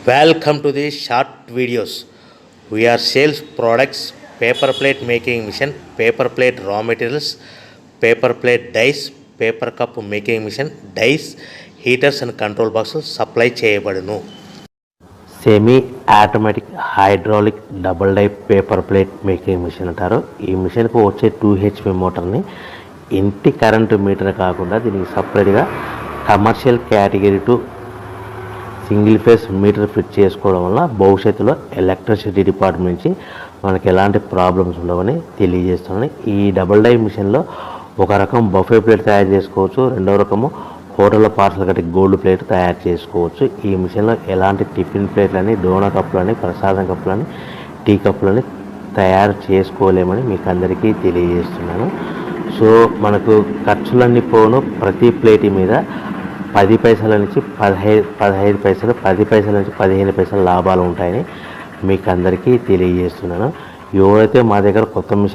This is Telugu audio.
Welcome to the short videos. We are sales products, paper plate making machine, paper plate raw materials, paper plate dies, paper cup making machine, dies, heaters and control boxes supply చేయబడును. Semi automatic hydraulic double die paper plate making machine అంటారు. ఈ మిషన్కు వచ్చే 2HP మోటార్ని ఇంటి కరెంటు మీటర్ కాకుండా దీనికి సపరేట్గా commercial category to single phase metre fit చేసుకోవడం వల్ల భవిష్యత్తులో ఎలక్ట్రిసిటీ డిపార్ట్మెంట్ నుంచి మనకి ఎలాంటి ప్రాబ్లమ్స్ ఉండవని తెలియజేస్తున్నాను. ఈ డబుల్ డై మిషన్లో ఒక రకం బఫే ప్లేట్ తయారు చేసుకోవచ్చు, రెండవ రకము హోటల్లో పార్సల్ కట్టి గోల్డ్ ప్లేట్ తయారు చేసుకోవచ్చు. ఈ మిషన్లో ఎలాంటి టిఫిన్ ప్లేట్లని, డోనా కప్పులని, ప్రసాదం కప్పులని, టీ కప్పులని తయారు చేసుకోలేమని మీకు అందరికీ తెలియజేస్తున్నాను. సో మనకు ఖర్చులన్నీ పోను ప్రతి ప్లేట్ మీద 10 పైసల నుంచి 15 పైసలు, 10 పైసల నుంచి 15 పైసలు లాభాలు ఉంటాయని మీకు అందరికీ తెలియజేస్తున్నాను. ఎవరైతే మా దగ్గర కొత్త మిషన్